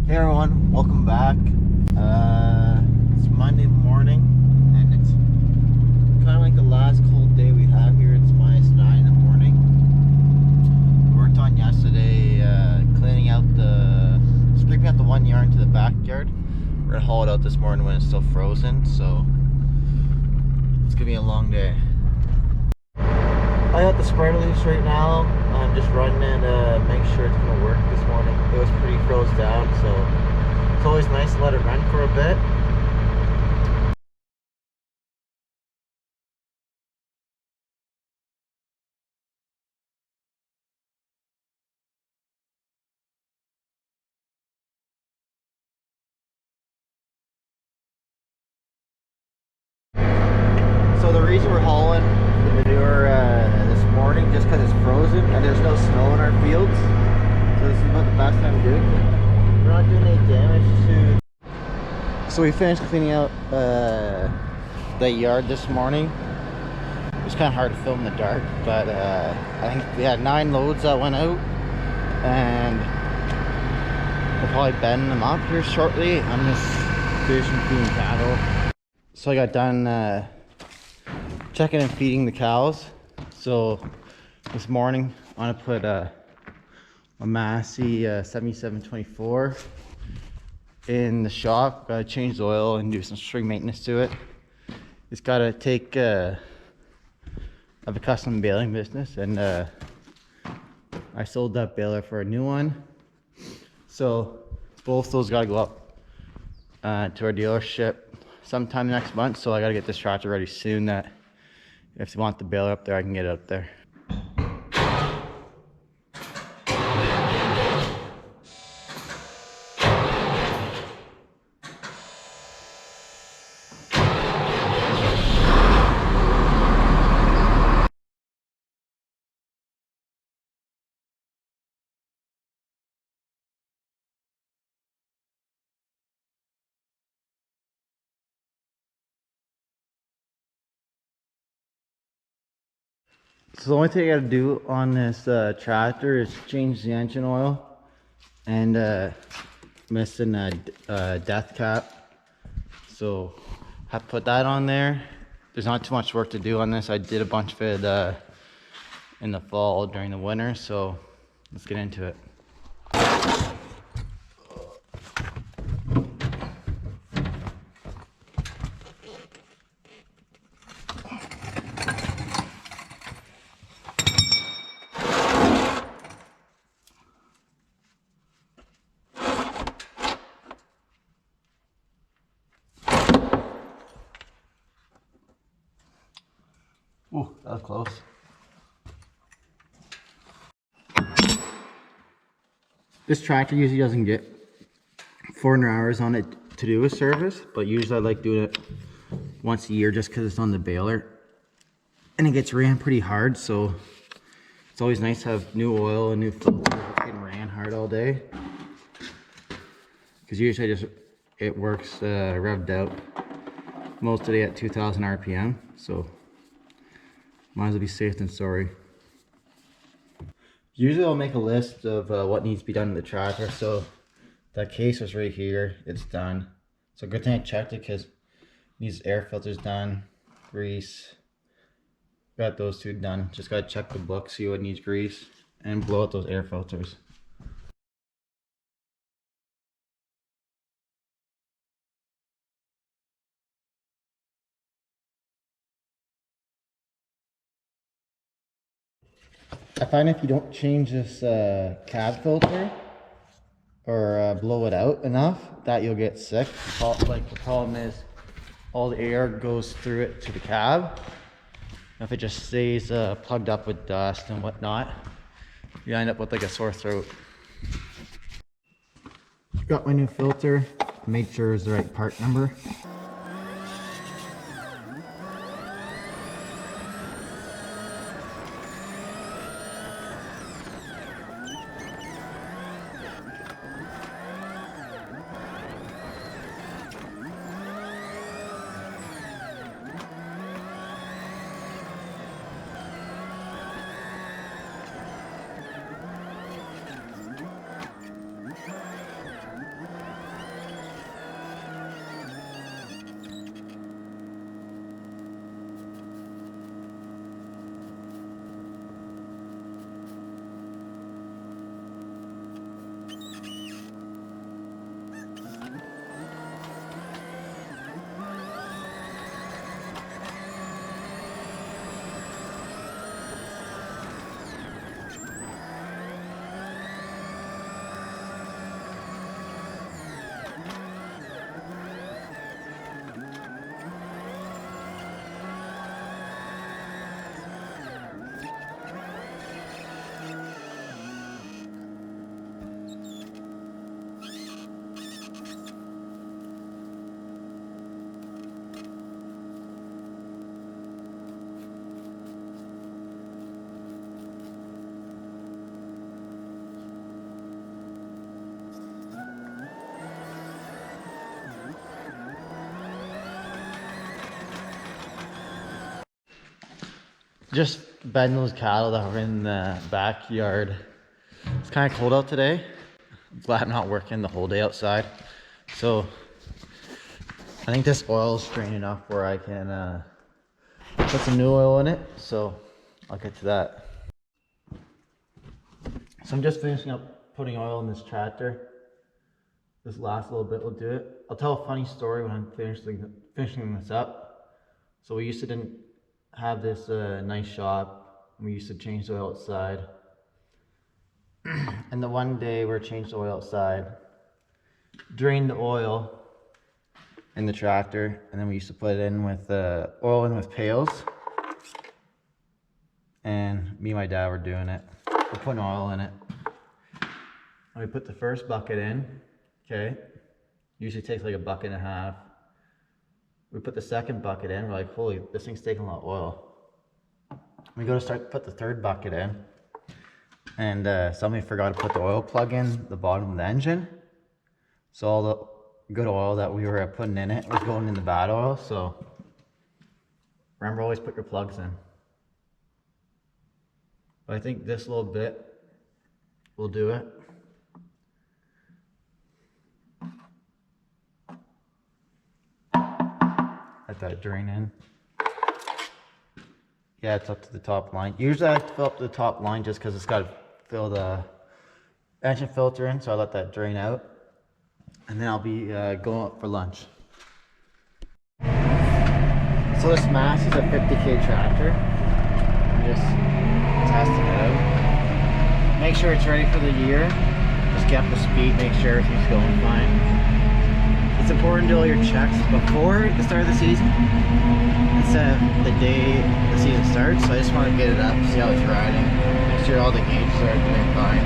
Hey everyone, welcome back. It's Monday morning and it's kind of like the last cold day we have here. It's -9 in the morning. We worked on yesterday, cleaning out scraping out the one yard into the backyard. We're gonna haul it out this morning when it's still frozen, so it's gonna be a long day. I got the spreader loose right now. I'm just running it to make sure it's gonna work this morning. It was pretty froze down, so it's always nice to let it run for a bit. So the reason we're hauling the manure this morning, just because it's frozen and there's no snow in our fields. So this is about the best time to do it. We're not doing any damage to... So we finished cleaning out the yard this morning. It was kind of hard to film in the dark, but I think we had 9 loads that went out, and we'll probably bend them up here shortly. I'm just finishing feeding cattle. So I got done checking and feeding the cows. So this morning I'm gonna put a Massey 7724 in the shop. Gotta change the oil and do some string maintenance to it. It's gotta take I have a custom baling business, and I sold that baler for a new one. So both those gotta go up to our dealership sometime next month. So I gotta get this tractor ready soon, that if you want the baler up there, I can get it up there. So the only thing I gotta do on this tractor is change the engine oil, and missing a death cap. So I put that on there. There's not too much work to do on this. I did a bunch of it in the fall during the winter, so let's get into it. Ooh, that was close. This tractor usually doesn't get 400 hours on it to do a service, but usually I like doing it once a year just because it's on the baler and it gets ran pretty hard. So it's always nice to have new oil and new filter. It's getting ran hard all day, because usually it works revved out most of the day at 2000 RPM. So might as well be safe than sorry. Usually I'll make a list of what needs to be done to the tractor. So that case was right here, it's done. So good thing I checked it, because it needs air filters done, grease. Got those 2 done. Just gotta check the book, see what needs grease, and blow out those air filters. I find if you don't change this cab filter or blow it out enough, that you'll get sick. Like the problem is, all the air goes through it to the cab. If it just stays plugged up with dust and whatnot, you end up with like a sore throat. Got my new filter, made sure it's the right part number. just bedding those cattle that were in the backyard. It's kind of cold out today. I'm glad I'm not working the whole day outside. So I think this oil is strained enough where I can put some new oil in it. So I'll get to that. So I'm just finishing up putting oil in this tractor. This last little bit will do it. I'll tell a funny story when I'm finishing this up. So we used to didn't have this nice shop. We used to change the oil outside. And the one day we changed the oil outside, drained the oil in the tractor, and then we used to put it in with oil in with pails. And me and my dad were doing it. We're putting oil in it. And we put the first bucket in. Okay, usually takes like a bucket and a half. We put the second bucket in, we're like, holy, this thing's taking a lot of oil. We go to put the third bucket in, and somebody forgot to put the oil plug in the bottom of the engine. So all the good oil that we were putting in it was going in the bad oil. So remember, always put your plugs in. But I think this little bit will do it. Let that drain in. Yeah, it's up to the top line. Usually I have to fill up the top line just because it's got to fill the engine filter in, so I let that drain out. And then I'll be going up for lunch. So this Mass is a 50K tractor. I'm just testing it out. Make sure it's ready for the year. Just get up to speed, make sure everything's going fine. It's important to do all your checks before the start of the season instead of the day the season starts. So I just want to get it up, see how it's riding, make sure all the gauges are doing fine.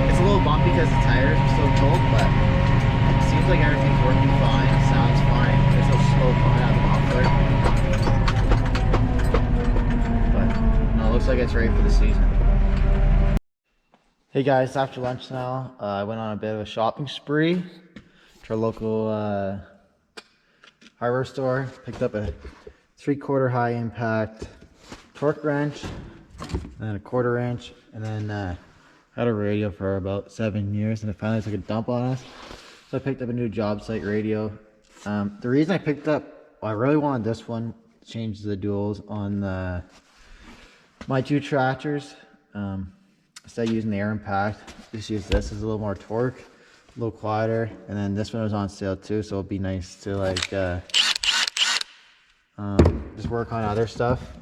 It's a little bumpy because the tires are so cold, but it seems like everything's working fine. It sounds fine. There's no smoke coming out of the muffler. But no, it looks like it's ready for the season. Hey guys, after lunch now, I went on a bit of a shopping spree to our local hardware store. Picked up a 3/4 high impact torque wrench, and then a 1/4 inch, and then had a radio for about 7 years, and it finally took a dump on us. So I picked up a new job site radio. The reason I picked up, I really wanted this one, change the duals on my two tractors. Instead of using the air impact, just use this as a little more torque, a little quieter, and then this one was on sale too, so it'd be nice to like just work on other stuff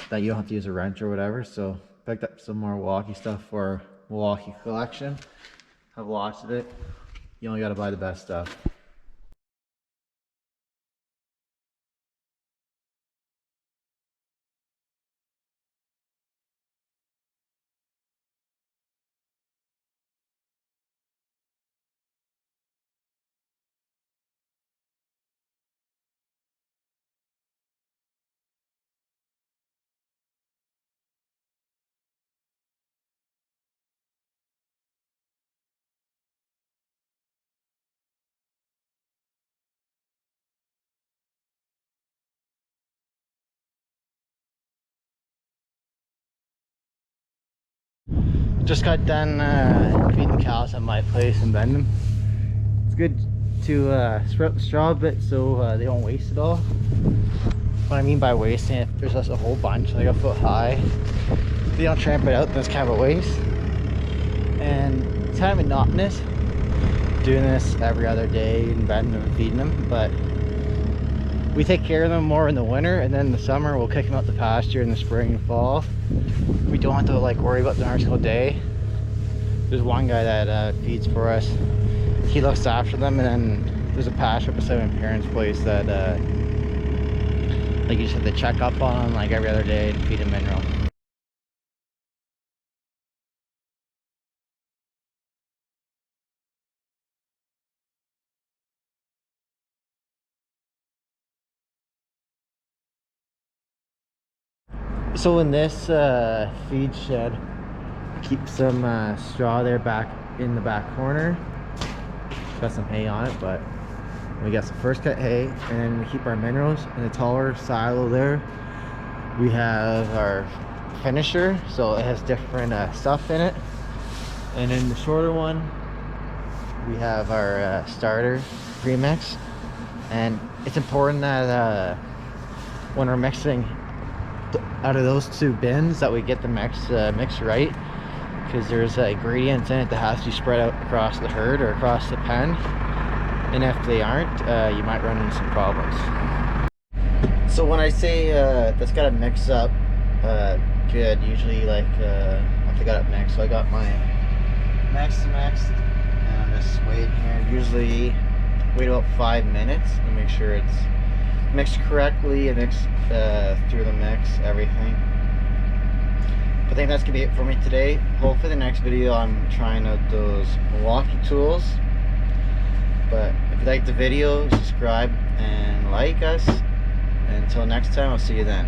that you don't have to use a wrench or whatever. So picked up some more Milwaukee stuff for Milwaukee collection. Have lots of it. You only got to buy the best stuff. Just got done feeding the cows at my place in Bendham. It's good to spread the straw a bit so they don't waste it all. What I mean by wasting it, there's just a whole bunch, like a foot high. If they don't tramp it out, then it's kind of a waste. And it's kind of monotonous doing this every other day in Bendham and feeding them, but we take care of them more in the winter, and then in the summer we'll kick them out the pasture in the spring and fall. We don't have to like worry about them every single day. There's one guy that feeds for us. He looks after them, and then there's a pasture beside my parents' place that like you just have to check up on them like every other day and feed them mineral. So in this feed shed, keep some straw there back in the back corner. Got some hay on it, but We got some first cut hay, and then we keep our minerals in the taller silo there. We have our finisher, so it has different stuff in it. And in the shorter one, we have our starter premix. And it's important that when we're mixing out of those two bins that we get the mix right, because there's ingredients in it that has to be spread out across the herd or across the pen, and if they aren't, you might run into some problems. So when I say that's gotta mix up good, usually like once I got it mixed, so I got my mixed, and I'm just waiting here. Usually wait about 5 minutes to make sure it's mixed correctly and mixed through the mix, everything. I think that's gonna be it for me today. Hopefully the next video I'm trying out those Milwaukee tools. But if you like the video, subscribe and like us. Until next time, I'll see you then.